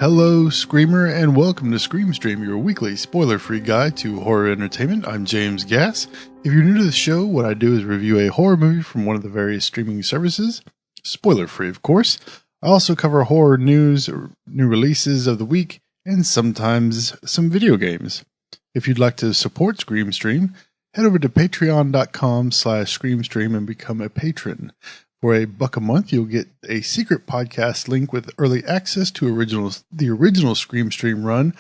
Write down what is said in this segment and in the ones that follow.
Hello, Screamer, and welcome to Scream Stream, your weekly spoiler-free guide to horror entertainment. I'm James Gass. If you're new to the show, what I do is review a horror movie from one of the various streaming services, spoiler-free, of course. I also cover horror news, new releases of the week, and sometimes some video games. If you'd like to support Scream Stream, head over to patreon.com/screamstream and become a patron. For $1 a month, you'll get a secret podcast link with early access to the original Scream Stream run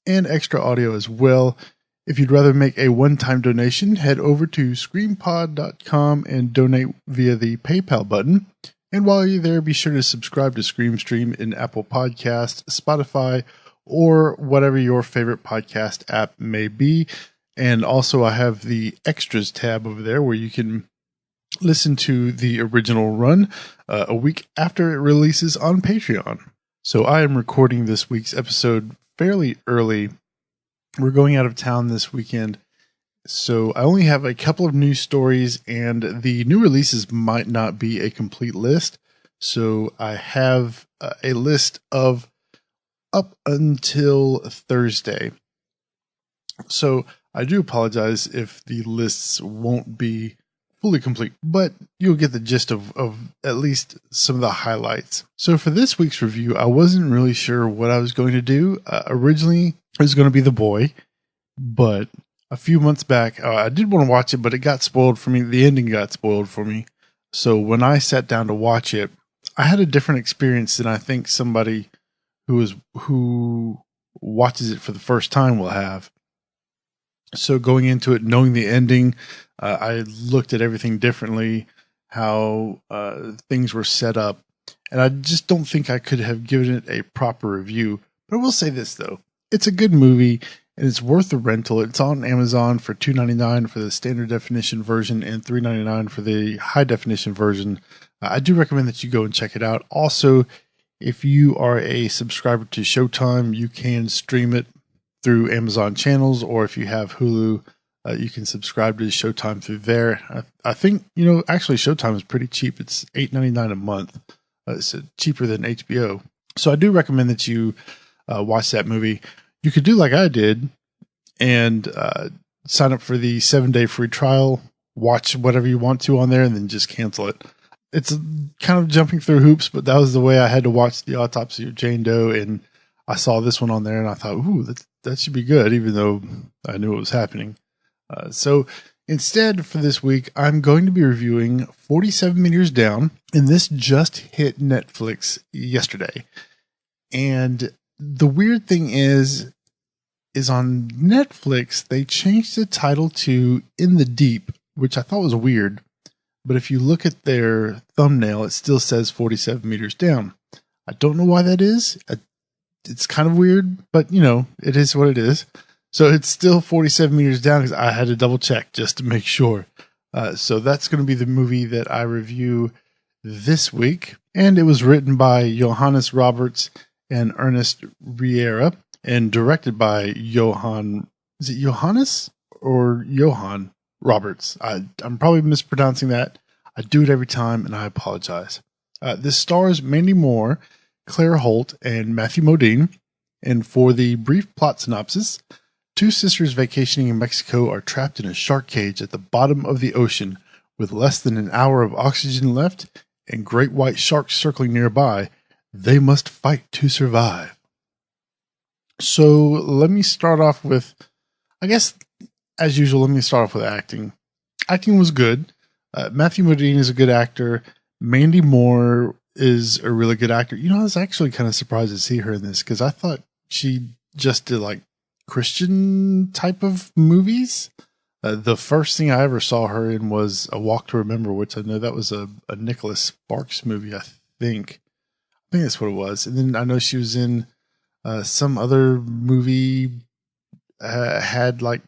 and extra audio as well. If you'd rather make a one-time donation, head over to screampod.com and donate via the PayPal button. And while you're there, be sure to subscribe to Scream Stream in Apple Podcasts, Spotify, or whatever your favorite podcast app may be. And also, I have the Extras tab over there where you can listen to the original run a week after it releases on Patreon. So I am recording this week's episode fairly early. We're going out of town this weekend, so I only have a couple of news stories, and the new releases might not be a complete list. So I have a list of up until Thursday. So I do apologize if the lists won't be fully complete, but you'll get the gist of at least some of the highlights. So for this week's review, I wasn't really sure what I was going to do. Originally, it was going to be The Boy, but a few months back, I did want to watch it, but it got spoiled for me. The ending got spoiled for me. So when I sat down to watch it, I had a different experience than I think somebody who watches it for the first time will have. So going into it, knowing the ending, I looked at everything differently, how things were set up, and I just don't think I could have given it a proper review. But I will say this, though. It's a good movie, and it's worth the rental. It's on Amazon for $2.99 for the standard definition version and $3.99 for the high definition version. I do recommend that you go and check it out. Also, if you are a subscriber to Showtime, you can stream it through Amazon channels, or if you have Hulu, you can subscribe to Showtime through there. I think, actually Showtime is pretty cheap. It's $8.99 a month. It's cheaper than HBO. So I do recommend that you watch that movie. You could do like I did and sign up for the 7-day free trial, watch whatever you want to on there, and then just cancel it. It's kind of jumping through hoops, but that was the way I had to watch The Autopsy of Jane Doe, and I saw this one on there, and I thought, ooh, that should be good, even though I knew it was happening. So instead, for this week, I'm going to be reviewing 47 Meters Down, and this just hit Netflix yesterday. And the weird thing is on Netflix, they changed the title to In the Deep, which I thought was weird. But if you look at their thumbnail, it still says 47 Meters Down. I don't know why that is. It's kind of weird, but it is what it is. So it's still 47 Meters Down because I had to double check just to make sure. So that's going to be the movie that I review this week. And it was written by Johannes Roberts and Ernest Riera and directed by Johannes or Johann Roberts? I'm probably mispronouncing that. I do it every time, and I apologize. This stars Mandy Moore, Claire Holt, and Matthew Modine. And for the brief plot synopsis, two sisters vacationing in Mexico are trapped in a shark cage at the bottom of the ocean with less than an hour of oxygen left and great white sharks circling nearby. They must fight to survive. So let me start off with, I guess, as usual, let me start off with acting. Acting was good. Matthew Modine is a good actor. Mandy Moore is a really good actor. I was actually kind of surprised to see her in this because I thought she just did like Christian type of movies. The first thing I ever saw her in was A Walk to Remember, which I know that was a Nicholas Sparks movie, I think. I think that's what it was. And then I know she was in some other movie had like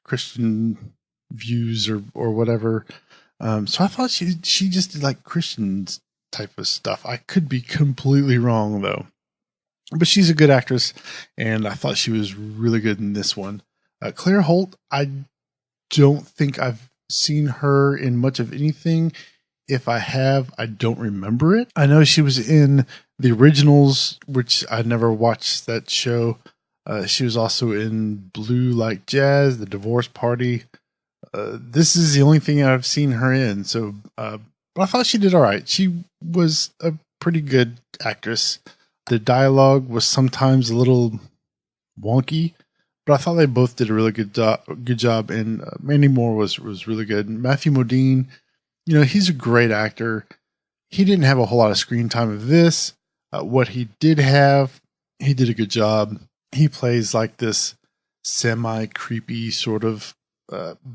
Christian views or whatever. So I thought she just did like Christian type of stuff. I could be completely wrong though. But she's a good actress, and I thought she was really good in this one. Claire Holt, I don't think I've seen her in much of anything If I have, I don't remember it. I know she was in the originals, which I never watched that show. She was also in Blue Like Jazz, The Divorce Party. This is the only thing I've seen her in. So, but I thought she did all right. She was a pretty good actress. The dialogue was sometimes a little wonky, but I thought they both did a really good job. And Mandy Moore was really good. And Matthew Modine, you know, he's a great actor. He didn't have a whole lot of screen time of this. What he did have, he did a good job. He plays like this semi-creepy sort of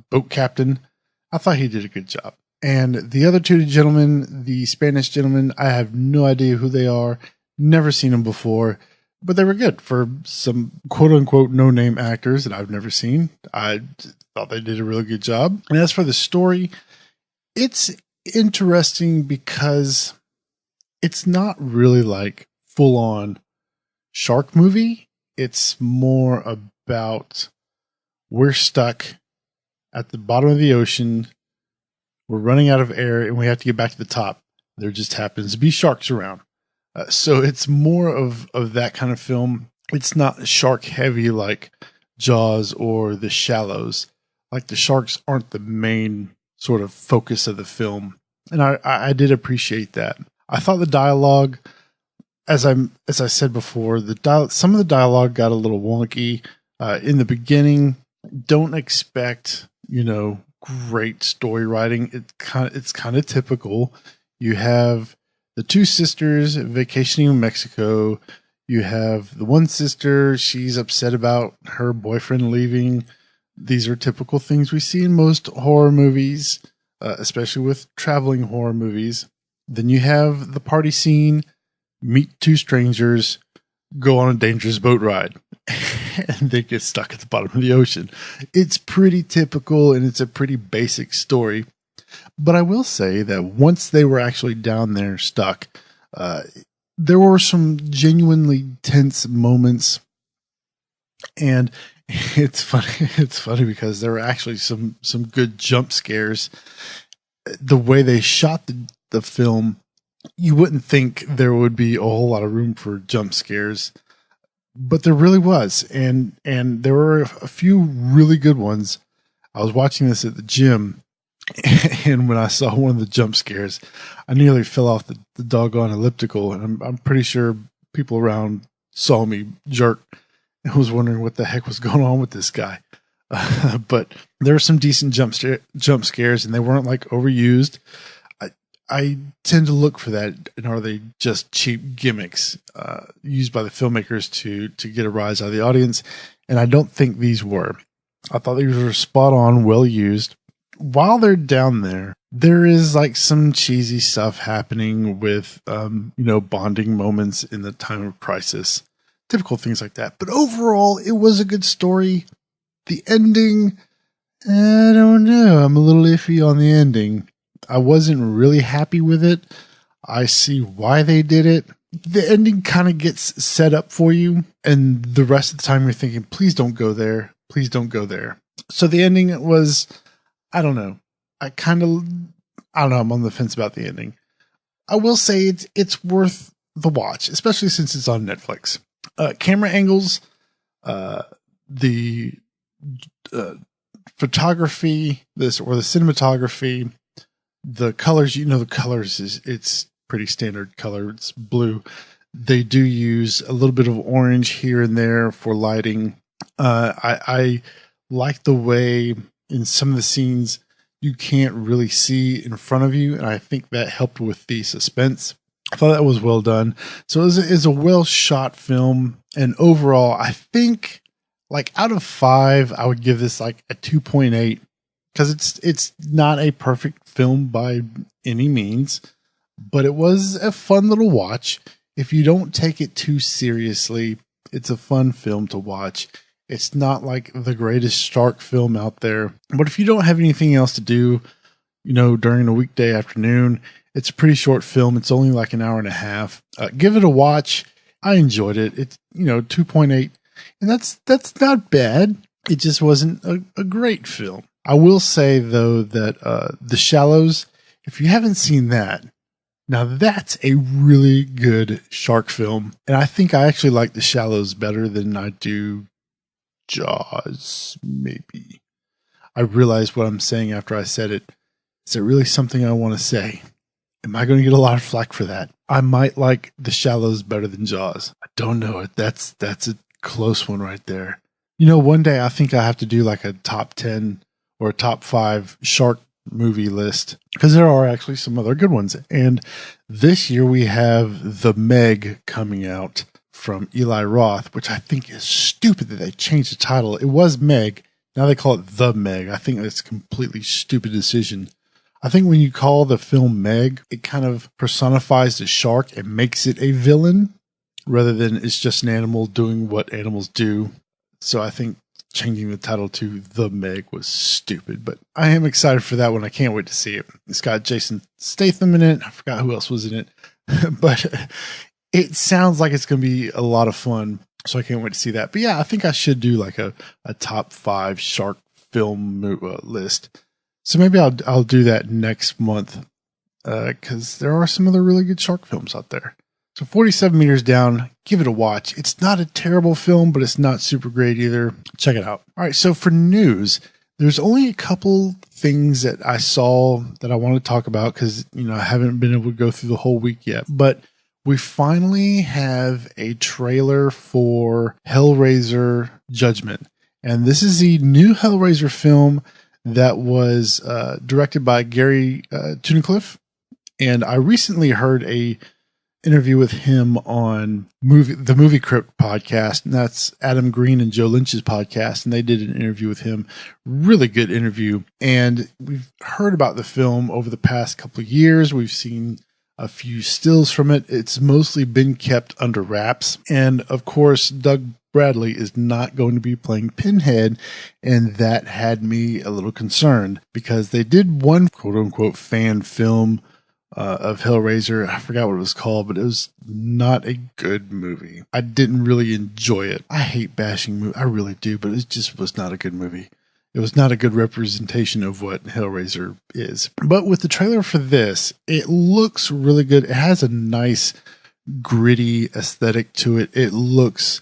boat captain. I thought he did a good job. And the other two gentlemen, the Spanish gentlemen, I have no idea who they are. Never seen them before, but they were good for some quote-unquote no-name actors that I've never seen. I thought they did a really good job. And as for the story, it's interesting because it's not really like full-on shark movie. It's more about we're stuck at the bottom of the ocean. We're running out of air and we have to get back to the top. There just happens to be sharks around. So it's more of that kind of film. It's not shark heavy like Jaws or The Shallows. Like the sharks aren't the main sort of focus of the film. And I did appreciate that. I thought the dialogue, as I said before, some of the dialogue got a little wonky in the beginning. Don't expect, great story writing. It's kind of typical. You have the two sisters vacationing in Mexico. You have the one sister, she's upset about her boyfriend leaving. These are typical things we see in most horror movies, especially with traveling horror movies. Then you have the party scene, meet two strangers, go on a dangerous boat ride, and they get stuck at the bottom of the ocean. It's pretty typical, and it's a pretty basic story. But I will say that once they were actually down there stuck, there were some genuinely tense moments. And it's funny. It's funny because there were actually some good jump scares. The way they shot the film, you wouldn't think there would be a whole lot of room for jump scares, but there really was. And there were a few really good ones. I was watching this at the gym, and when I saw one of the jump scares, I nearly fell off the doggone elliptical. And I'm pretty sure people around saw me jerk and was wondering what the heck was going on with this guy. But there were some decent jump scares, and they weren't like overused. I tend to look for that, and are they just cheap gimmicks used by the filmmakers to get a rise out of the audience? And I don't think these were. I thought these were spot on, well used. While they're down there, there is like some cheesy stuff happening with, bonding moments in the time of crisis. Typical things like that. But overall, it was a good story. The ending, I don't know. I'm a little iffy on the ending. I wasn't really happy with it. I see why they did it. The ending kind of gets set up for you, and the rest of the time you're thinking, please don't go there. Please don't go there. So the ending was, I don't know. I'm on the fence about the ending. I will say it's worth the watch, especially since it's on Netflix. Camera angles, the photography, the cinematography, the colors, the colors it's pretty standard color. It's blue. They do use a little bit of orange here and there for lighting. I like the way in some of the scenes you can't really see in front of you, and I think that helped with the suspense. I thought that was well done. So it's a well shot film, and overall, I think like out of 5, I would give this like a 2.8. Because it's not a perfect film by any means, but it was a fun little watch. If you don't take it too seriously, it's a fun film to watch. It's not like the greatest shark film out there, but if you don't have anything else to do, during a weekday afternoon, it's a pretty short film. It's only like an hour and a half. Give it a watch. I enjoyed it. It's 2.8, and that's not bad. It just wasn't a great film. I will say, though, that The Shallows If you haven't seen that, now that's a really good shark film. And I think I actually like The Shallows better than I do Jaws, maybe. I realized what I'm saying after I said it. Is it really something I want to say? Am I going to get a lot of flack for that? I might like The Shallows better than Jaws. I don't know. That's a close one right there. You know, one day I think I have to do like a top 10 or a top 5 shark movie list, because there are actually some other good ones. And this year we have The Meg coming out from Eli Roth, which I think is stupid that they changed the title. It was Meg. Now they call it The Meg. I think that's a completely stupid decision. I think when you call the film Meg, it kind of personifies the shark and makes it a villain rather than it's just an animal doing what animals do. So I think changing the title to The Meg was stupid, but I am excited for that one. I can't wait to see it. It's got Jason Statham in it. I forgot who else was in it, but it sounds like it's going to be a lot of fun. So I can't wait to see that. But yeah, I think I should do like a top 5 shark film list. So maybe I'll do that next month, because there are some other really good shark films out there. So 47 Meters Down, give it a watch. It's not a terrible film, but it's not super great either. Check it out. All right, so for news, there's only a couple things that I saw that I want to talk about because, you know, I haven't been able to go through the whole week yet. But we finally have a trailer for Hellraiser Judgement. And this is the new Hellraiser film that was directed by Gary Tunnicliffe. And I recently heard a interview with him on the Movie Crypt podcast, and that's Adam Green and Joe Lynch's podcast, and they did an interview with him. Really good interview. And we've heard about the film over the past couple of years. We've seen a few stills from it. It's mostly been kept under wraps. And of course, Doug Bradley is not going to be playing Pinhead, and that had me a little concerned because they did one quote unquote fan film of Hellraiser. I forgot what it was called, but it was not a good movie. I didn't really enjoy it. I hate bashing movies. I really do, but it just was not a good movie. It was not a good representation of what Hellraiser is. But with the trailer for this, it looks really good. It has a nice gritty aesthetic to it. It looks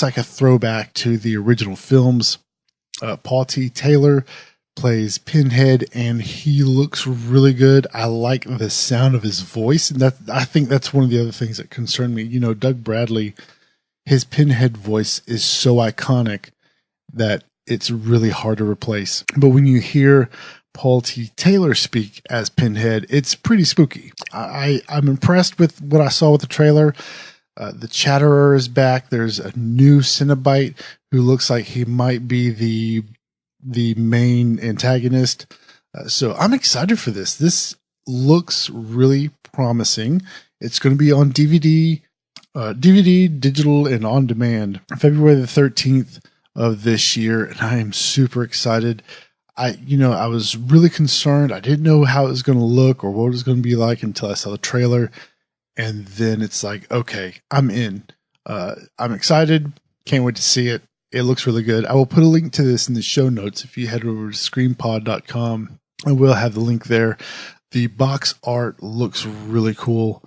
like a throwback to the original films. Paul T. Taylor plays Pinhead, and he looks really good. I like the sound of his voice, and I think that's one of the other things that concern me. You know, Doug Bradley, his Pinhead voice is so iconic that it's really hard to replace. But when you hear Paul T. Taylor speak as Pinhead, it's pretty spooky. I'm impressed with what I saw with the trailer. The Chatterer is back. There's a new Cenobite who looks like he might be the main antagonist. So I'm excited for this. This looks really promising. It's going to be on DVD, digital, and on demand February the 13th of this year. And I am super excited. I was really concerned. I didn't know how it was going to look or what it was going to be like until I saw the trailer. And then it's like, okay, I'm in. I'm excited. Can't wait to see it. It looks really good. I will put a link to this in the show notes. If you head over to screampod.com, I will have the link there. The box art looks really cool.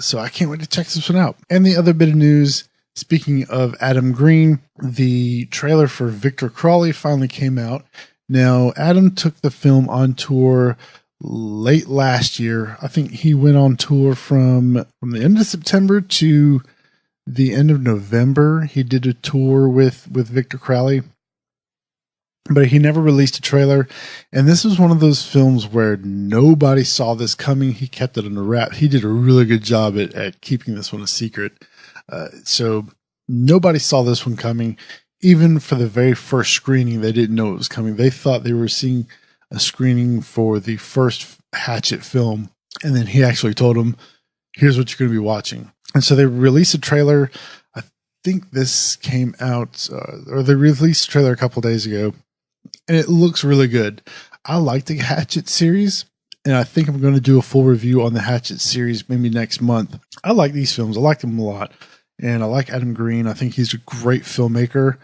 So I can't wait to check this one out. And the other bit of news, speaking of Adam Green, the trailer for Victor Crowley finally came out. Now, Adam took the film on tour late last year. I think he went on tour from the end of September to the end of November. He did a tour with Victor Crowley, but he never released a trailer. And this was one of those films where nobody saw this coming. He kept it under wrap. He did a really good job at keeping this one a secret. So nobody saw this one coming. Even for the very first screening, they didn't know it was coming. They thought they were seeing a screening for the first Hatchet film. And then he actually told them, here's what you're going to be watching. And so they released a trailer. I think this came out, or they released a trailer a couple days ago, and it looks really good. I like the Hatchet series, and I think I'm going to do a full review on the Hatchet series maybe next month. I like these films. I like them a lot, and I like Adam Green. I think he's a great filmmaker.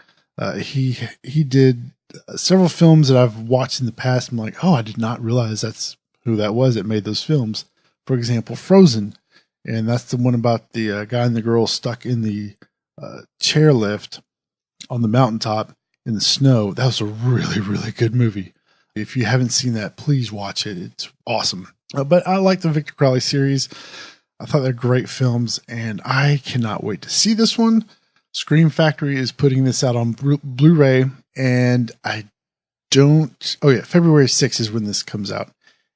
He did several films that I've watched in the past. I'm like, oh, I did not realize that's who that was that made those films. For example, Frozen. And that's the one about the guy and the girl stuck in the chairlift on the mountaintop in the snow. That was a really, really good movie. If you haven't seen that, please watch it. It's awesome. But I like the Victor Crowley series. I thought they're great films, and I cannot wait to see this one. Scream Factory is putting this out on Blu-ray, and February 6th is when this comes out.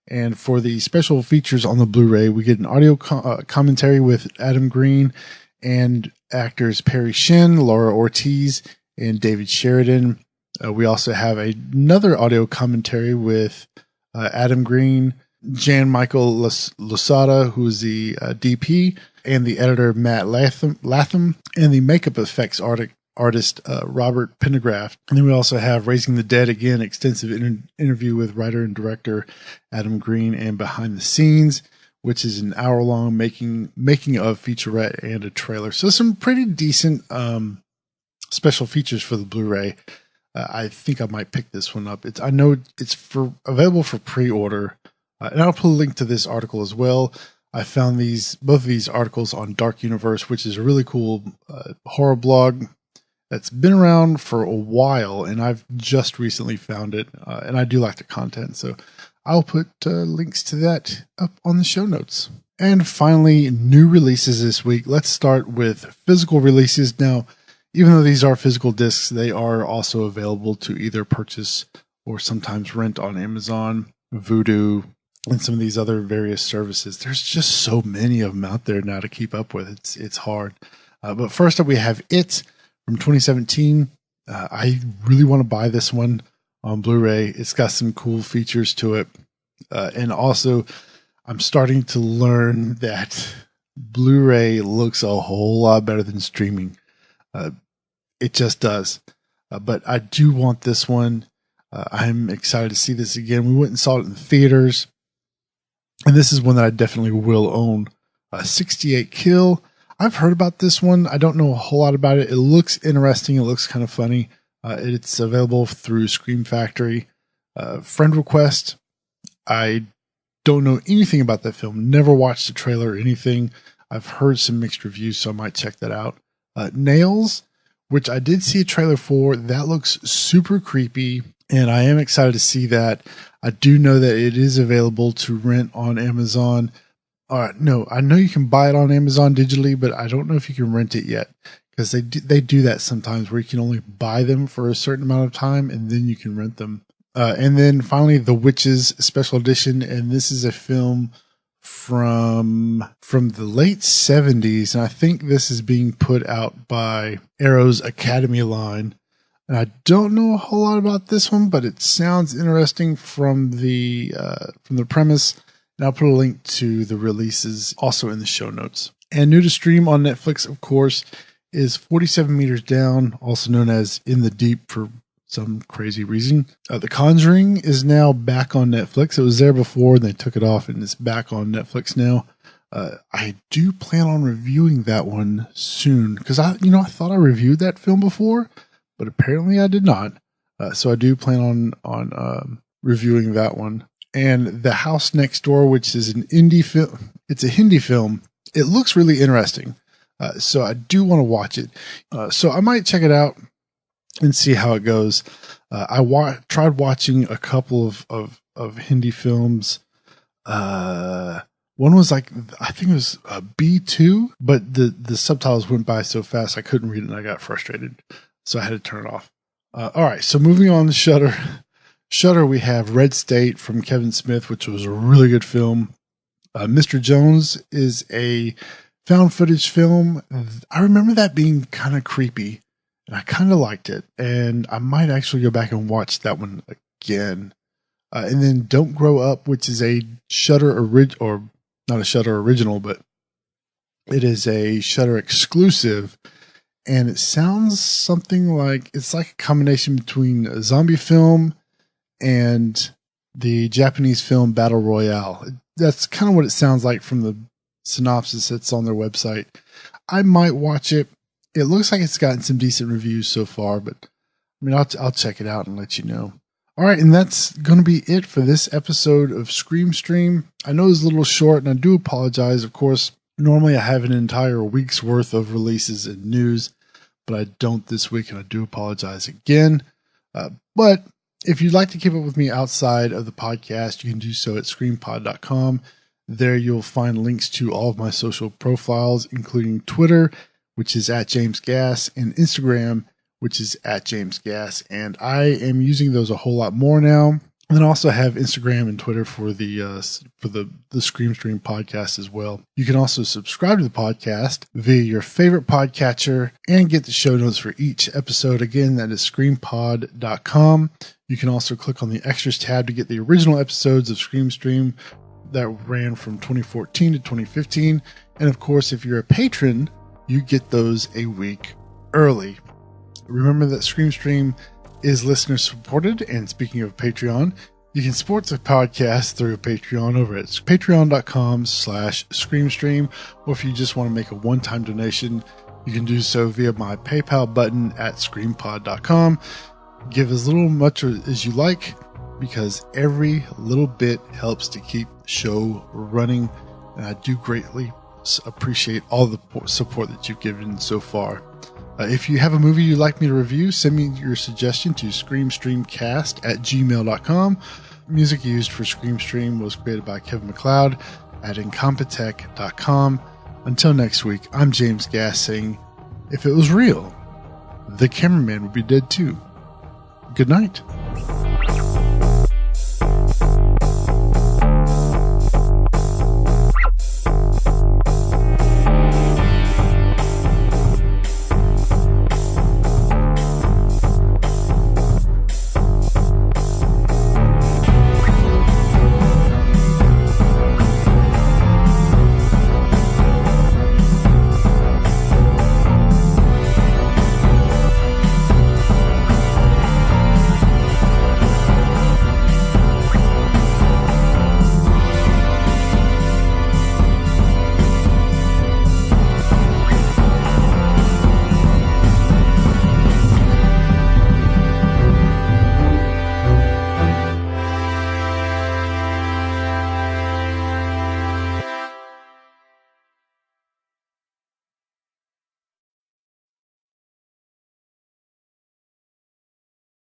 And for the special features on the Blu-ray, we get an audio commentary with Adam Green and actors Perry Shin, Laura Ortiz, and David Sheridan. We also have another audio commentary with Adam Green, Jan-Michael Losada, who is the DP, and the editor Matt Latham, and the makeup effects artist Robert Pendergraft. And then we also have Raising the Dead, again, extensive interview with writer and director Adam Green, and Behind the Scenes, which is an hour-long making of featurette and a trailer. So some pretty decent special features for the Blu-ray. I think I might pick this one up. I know it's available for pre-order. And I'll put a link to this article as well. I found both of these articles on Dark Universe, which is a really cool horror blog that's been around for a while, and I've just recently found it, and I do like the content, so I'll put links to that up on the show notes. And finally, new releases this week. Let's start with physical releases. Now, even though these are physical discs, they are also available to either purchase or sometimes rent on Amazon, Vudu, and some of these other various services. There's just so many of them out there now to keep up with. It's hard. But first up, we have It from 2017. I really want to buy this one on Blu-ray. It's got some cool features to it. And also, I'm starting to learn that Blu-ray looks a whole lot better than streaming. It just does. But I do want this one. I'm excited to see this again. We went and saw it in the theaters. And this is one that I definitely will own. 68 Kill. I've heard about this one. I don't know a whole lot about it. It looks interesting. It looks kind of funny. It's available through Scream Factory. Friend request. I don't know anything about that film. Never watched the trailer or anything. I've heard some mixed reviews, so I might check that out. Nails, which I did see a trailer for. That looks super creepy, and I am excited to see that. I do know that it is available to rent on Amazon. No, I know you can buy it on Amazon digitally, but I don't know if you can rent it yet, because they do that sometimes where you can only buy them for a certain amount of time and then you can rent them. And then finally, The Witches Special Edition, and this is a film from the late 70s, and I think this is being put out by Arrow's Academy line. And I don't know a whole lot about this one, but it sounds interesting from the premise. And I'll put a link to the releases also in the show notes. And new to stream on Netflix, of course, is 47 Meters Down, also known as In the Deep for some crazy reason. The Conjuring is now back on Netflix. It was there before, and they took it off, and it's back on Netflix now. I do plan on reviewing that one soon, because I thought I reviewed that film before, but apparently I did not. So I do plan on reviewing that one. And The House Next Door, which is an indie film. It's a Hindi film. It looks really interesting. So I do want to watch it. So I might check it out and see how it goes. I tried watching a couple of Hindi films. One was like, I think it was B2, but the subtitles went by so fast I couldn't read it and I got frustrated. So I had to turn it off. All right, so moving on to Shudder. Shudder, we have Red State from Kevin Smith, which was a really good film. Mr. Jones is a found footage film. I remember that being kind of creepy, and I kind of liked it. And I might actually go back and watch that one again. And then Don't Grow Up, which is a Shudder or not a Shudder original, but it is a Shudder exclusive. And it sounds something like, it's like a combination between a zombie film and the Japanese film Battle Royale. That's kind of what it sounds like from the synopsis that's on their website. I might watch it. It looks like it's gotten some decent reviews so far, but I mean, I'll check it out and let you know. All right, and that's going to be it for this episode of Scream Stream. I know it's a little short, and I do apologize. Of course, normally I have an entire week's worth of releases and news, but I don't this week, and I do apologize again. But if you'd like to keep up with me outside of the podcast, you can do so at screampod.com. There you'll find links to all of my social profiles, including Twitter, which is at James Gass, and Instagram, which is at James Gass. And I am using those a whole lot more now. And then also have Instagram and Twitter for the Scream Stream podcast as well. You can also subscribe to the podcast via your favorite podcatcher and get the show notes for each episode. Again, that is screampod.com. You can also click on the Extras tab to get the original episodes of Scream Stream that ran from 2014 to 2015. And of course, if you're a patron, you get those a week early. Remember that Scream Stream is listener supported, and speaking of Patreon, you can support the podcast through Patreon over at patreon.com/screamstream, or if you just want to make a one-time donation, you can do so via my PayPal button at screampod.com. Give as little much as you like, because every little bit helps to keep the show running, and I do greatly appreciate all the support that you've given so far. If you have a movie you'd like me to review, send me your suggestion to screamstreamcast@gmail.com. Music used for Scream Stream was created by Kevin MacLeod at incompetech.com. Until next week, I'm James Gass saying, if it was real, the cameraman would be dead too. Good night.